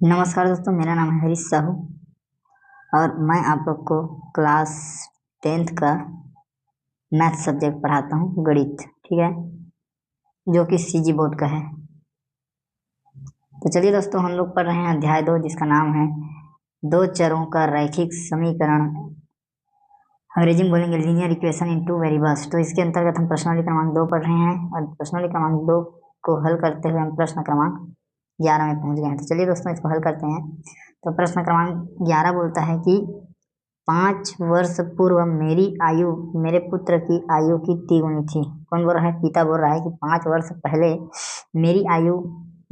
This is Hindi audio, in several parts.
नमस्कार दोस्तों, मेरा नाम है हरीश साहू और मैं आप लोग को क्लास 10th का मैथ सब्जेक्ट पढ़ाता हूँ, गणित। ठीक है, जो कि सीजी बोर्ड का है। तो चलिए दोस्तों, हम लोग पढ़ रहे हैं अध्याय 2, जिसका नाम है दो चरों का रैखिक समीकरण। अंग्रेजी में बोलेंगे linear equation in two variables. तो इसके अंतर्गत हम प्रश्नावली क्रमांक 2 पढ़ रहे हैं और प्रश्नावली क्रमांक 2 को हल करते हुए हम प्रश्न क्रमांक 11 में पहुंच गए हैं। तो चलिए दोस्तों, इसको हल करते हैं। तो प्रश्न क्रमांक 11 बोलता है कि 5 वर्ष पूर्व मेरी आयु मेरे पुत्र की आयु की तिगुनी थी। कौन बोल रहा है? पिता बोल रहा है कि 5 वर्ष पहले मेरी आयु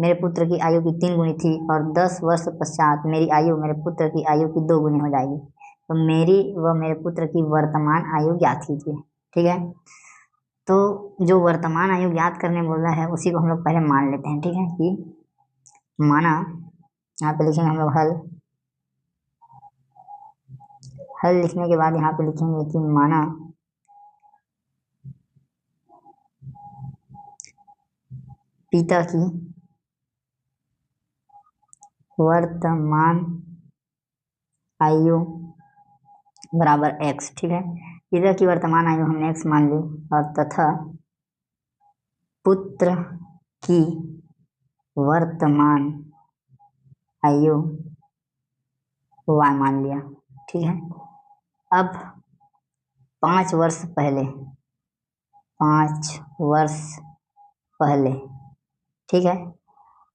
मेरे पुत्र की आयु की 3 गुनी थी और 10 वर्ष पश्चात मेरी आयु मेरे पुत्र की आयु की 2 गुनी हो जाएगी। तो मेरी व मेरे पुत्र की वर्तमान आयु ज्ञात कीजिए। ठीक है, तो जो वर्तमान आयु ज्ञात करने बोला है उसी को हम लोग पहले मान लेते हैं। ठीक है, कि माना, यहाँ पे लिखेंगे हम लोग हल लिखने के बाद यहाँ पे लिखेंगे कि माना पिता की वर्तमान आयु बराबर x। ठीक है, पिता की वर्तमान आयु हमने x मान ली और तथा पुत्र की वर्तमान आयु y मान लिया। ठीक है, अब 5 वर्ष पहले ठीक है,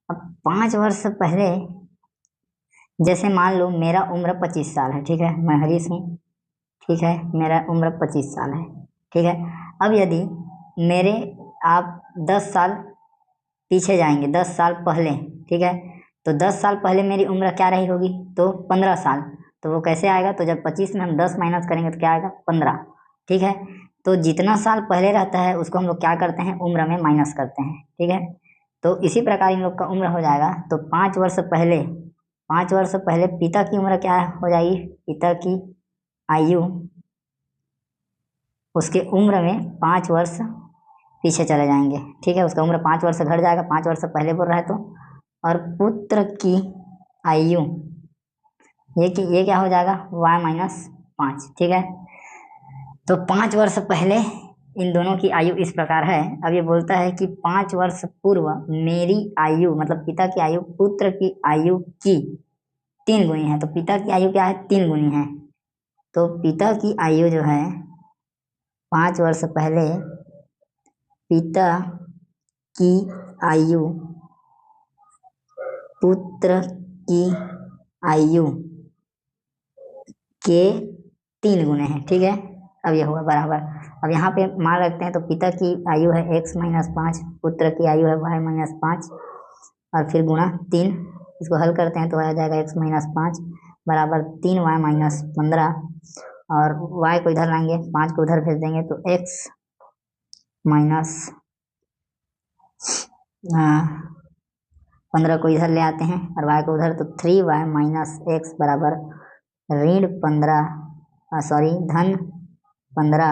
अब 5 वर्ष पहले जैसे मान लो मेरा उम्र 25 साल है। ठीक है, मैं हरीश हूँ। ठीक है, मेरा उम्र 25 साल है। ठीक है, अब यदि मेरे आप 10 साल पीछे जाएंगे, 10 साल पहले। ठीक है, तो 10 साल पहले मेरी उम्र क्या रही होगी? तो 15 साल। तो वो कैसे आएगा? तो जब 25 में हम 10 माइनस करेंगे तो क्या आएगा? 15। ठीक है, तो जितना साल पहले रहता है उसको हम लोग क्या करते हैं? उम्र में माइनस करते हैं। ठीक है, तो इसी प्रकार इन लोग का उम्र हो जाएगा। तो 5 वर्ष पहले पिता की उम्र क्या हो जाएगी? पिता की आयु उसके उम्र में 5 वर्ष पीछे चले जाएंगे। ठीक है, उसका उम्र 5 वर्ष घट जाएगा, 5 वर्ष पहले बोल रहा है तो। और पुत्र की आयु ये क्या हो जाएगा? y minus 5। ठीक है, तो 5 वर्ष पहले इन दोनों की आयु इस प्रकार है। अब ये बोलता है कि 5 वर्ष पूर्व मेरी आयु, मतलब पिता की आयु पुत्र की आयु की 3 गुनी है। तो पिता की आयु क्या है? 3 गुनी है। तो पिता की आयु जो है 5 वर्ष पहले पिता की आयु पुत्र की आयु के 3 गुने हैं। ठीक है, अब यह हुआ बराबर। अब यहाँ पे मान रखते हैं। तो पिता की आयु है x माइनस 5, पुत्र की आयु है y माइनस 5 और फिर गुणा 3। इसको हल करते हैं तो आ जाएगा x माइनस 5 बराबर 3y माइनस 15 और y को इधर लाएंगे, 5 को उधर भेज देंगे तो x माइनस 15 को इधर ले आते हैं और y को उधर, तो 3y माइनस x बराबर ऋण 15 धन 15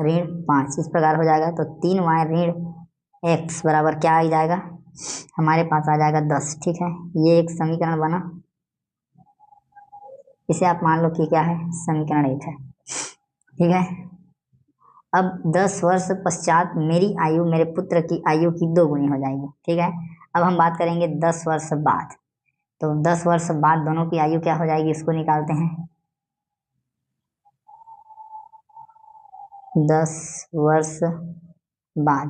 ऋण 5 इस प्रकार हो जाएगा। तो 3y ऋण x बराबर क्या आ जाएगा? हमारे पास आ जाएगा 10। ठीक है, ये एक समीकरण बना। इसे आप मान लो कि क्या है? समीकरण 1 है। ठीक है, अब 10 वर्ष पश्चात मेरी आयु मेरे पुत्र की आयु की 2 गुनी हो जाएगी। ठीक है, अब हम बात करेंगे 10 वर्ष बाद। तो 10 वर्ष बाद दोनों की आयु क्या हो जाएगी? इसको निकालते हैं। 10 वर्ष बाद,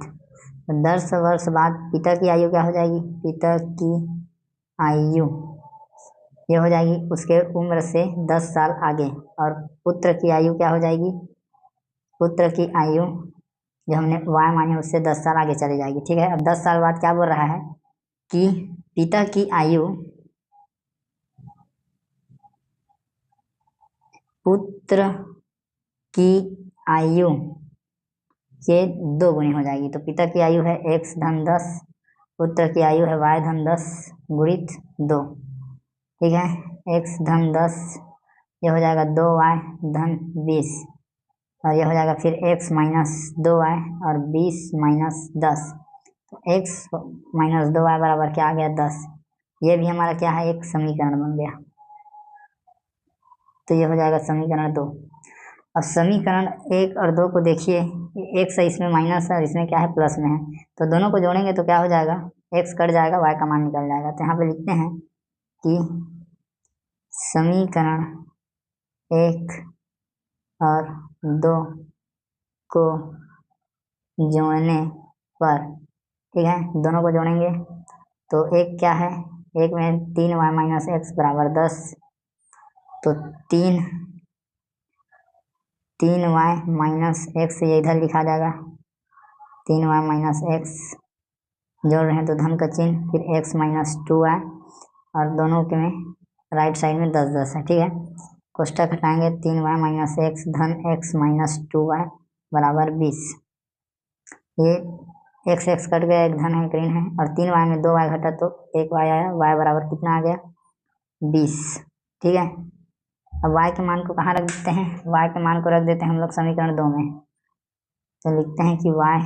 10 वर्ष बाद पिता की आयु क्या हो जाएगी? पिता की आयु ये हो जाएगी उसके उम्र से 10 साल आगे और पुत्र की आयु क्या हो जाएगी? पुत्र की आयु जो हमने y मानी उससे 10 साल आगे चली जाएगी। ठीक है, अब 10 साल बाद क्या बोल रहा है कि पिता की आयु पुत्र की आयु के 2 गुनी हो जाएगी। तो पिता की आयु है x धन 10, पुत्र की आयु है y धन 10 गुणित 2। ठीक है, x धन 10 ये हो जाएगा 2y धन 20 और ये हो जाएगा फिर x माइनस 2y और 20 माइनस 10। तो x माइनस 2y बराबर क्या आ गया? 10। ये भी हमारा क्या है, एक समीकरण बन गया। तो ये हो जाएगा समीकरण 2। अब समीकरण 1 और 2 को देखिए, एक से इसमें माइनस है और इसमें क्या है, प्लस में है। तो दोनों को जोड़ेंगे तो क्या हो जाएगा, x कट जाएगा, y का मान निकल जाएगा। तो यहाँ पे लिखते हैं कि समीकरण 1 और 2 को जोड़ने पर, ठीक है, दोनों को जोड़ेंगे तो एक क्या है, एक में 3y माइनस एक्स बराबर 10। तो 3y माइनस एक्स ये इधर लिखा जाएगा, 3y माइनस एक्स जोड़ रहे हैं तो धन का चिन्ह, फिर x माइनस 2y और दोनों के में राइट साइड में 10 10 है, ठीक है। कोष्टक हटाएंगे, 3y माइनस एक्स धन x माइनस 2y बराबर 20। ये x x कट गया, एक धन है एक ऋण है, और 3y में 2y घटा तो 1y आया, y बराबर कितना आ गया, 20, ठीक है। अब y के मान को कहाँ रख देते हैं, y के मान को रख देते हैं हम लोग समीकरण 2 में। तो लिखते हैं कि y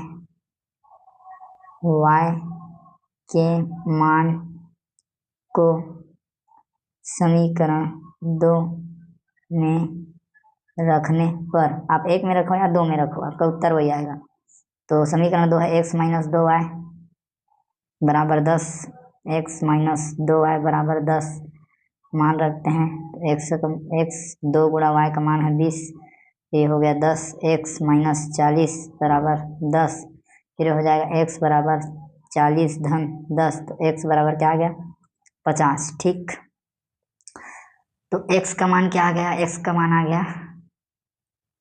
के मान को समीकरण 2 में रखने पर, आप 1 में रखो या 2 में रखो, आपका उत्तर वही आएगा। तो समीकरण 2 है x माइनस 2y बराबर 10, x माइनस 2y बराबर 10 मान रखते हैं। x 2 गुणा y का मान है 20, ये हो गया 10, x माइनस 40 बराबर 10, फिर हो जाएगा x बराबर 40 धन 10, तो x बराबर क्या आ गया, 50, ठीक। तो x का मान क्या आ गया, x का मान आ गया,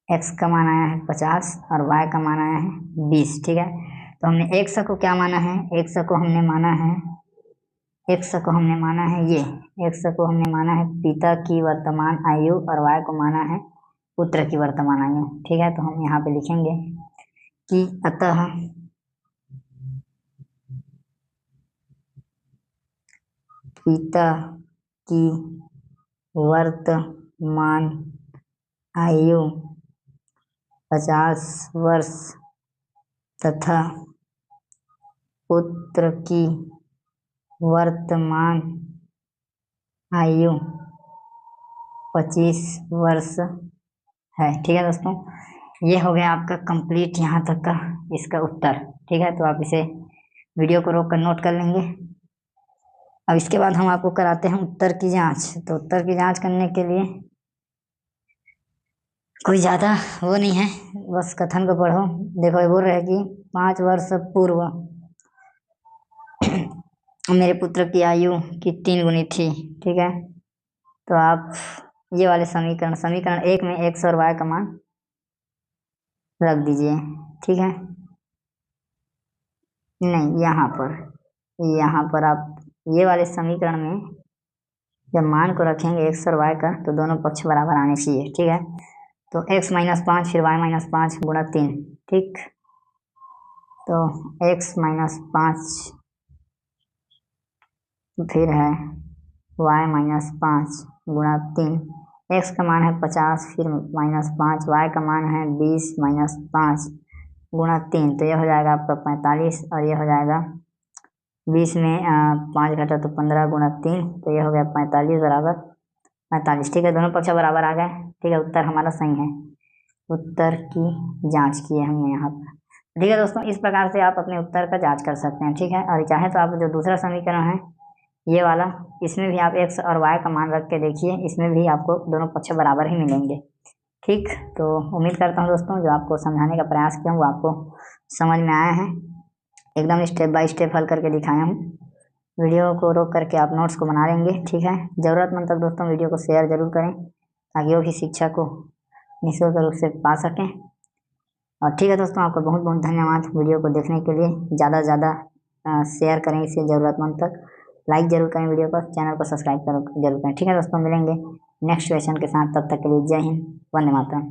x का मान आया है 50 और y का मान आया है 20, ठीक है। तो हमने x को क्या माना है, x को हमने माना है, x को हमने माना है ये, x को हमने माना है पिता की वर्तमान आयु और y को माना है पुत्र की वर्तमान आयु, ठीक है। तो हम यहाँ पे लिखेंगे कि अतः पिता की वर्तमान आयु 50 वर्ष तथा पुत्र की वर्तमान आयु 25 वर्ष है, ठीक है दोस्तों। ये हो गया आपका कंप्लीट यहाँ तक का इसका उत्तर, ठीक है। तो आप इसे वीडियो को रोक कर नोट कर लेंगे। अब इसके बाद हम आपको कराते हैं उत्तर की जांच। तो उत्तर की जांच करने के लिए कोई ज़्यादा वो नहीं है, बस कथन को पढ़ो। देखो ये बोल रहे हैं कि 5 वर्ष पूर्व मेरे पुत्र की आयु की 3 गुनी थी, ठीक है। तो आप ये वाले समीकरण 1 में x और y का मान रख दीजिए, ठीक है। नहीं, यहाँ पर आप ये वाले समीकरण में जब मान को रखेंगे x और y का, तो दोनों पक्ष बराबर आने चाहिए, ठीक है। तो x माइनस 5 फिर y माइनस 5 गुणा 3, ठीक। तो x माइनस 5 फिर है y माइनस 5 गुणा 3, x का मान है 50 फिर माइनस 5, y का मान है 20 माइनस 5 गुणा 3, तो ये हो जाएगा आपका 45 और ये हो जाएगा 20 में 5 घटा तो 15 गुणा 3, तो ये हो गया 45 बराबर 45, ठीक है। दोनों पक्ष बराबर आ गए, ठीक है। उत्तर हमारा सही है, उत्तर की जांच की है हमने यहाँ पर, ठीक है दोस्तों। इस प्रकार से आप अपने उत्तर का जांच कर सकते हैं, ठीक है। और चाहे तो आप जो दूसरा समीकरण है ये वाला, इसमें भी आप x और y का मान रख के देखिए, इसमें भी आपको दोनों पक्ष बराबर ही मिलेंगे, ठीक। तो उम्मीद करता हूँ दोस्तों जो आपको समझाने का प्रयास किया हूँ वो आपको समझ में आया है, एकदम स्टेप बाय स्टेप हल करके दिखाया हूँ। वीडियो को रोक करके आप नोट्स को बना लेंगे, ठीक है। ज़रूरतमंद तक दोस्तों वीडियो को शेयर जरूर करें ताकि वो भी शिक्षा को निःशुल्क रूप से पा सकें। और ठीक है दोस्तों, आपका बहुत बहुत धन्यवाद वीडियो को देखने के लिए। ज़्यादा से ज़्यादा शेयर करें इसे ज़रूरतमंद तक, लाइक जरूर करें वीडियो को, चैनल को सब्सक्राइब जरूर करें, ठीक है दोस्तों। मिलेंगे नेक्स्ट क्वेश्चन के साथ, तब तक के लिए जय हिंद, वंदे मातरम।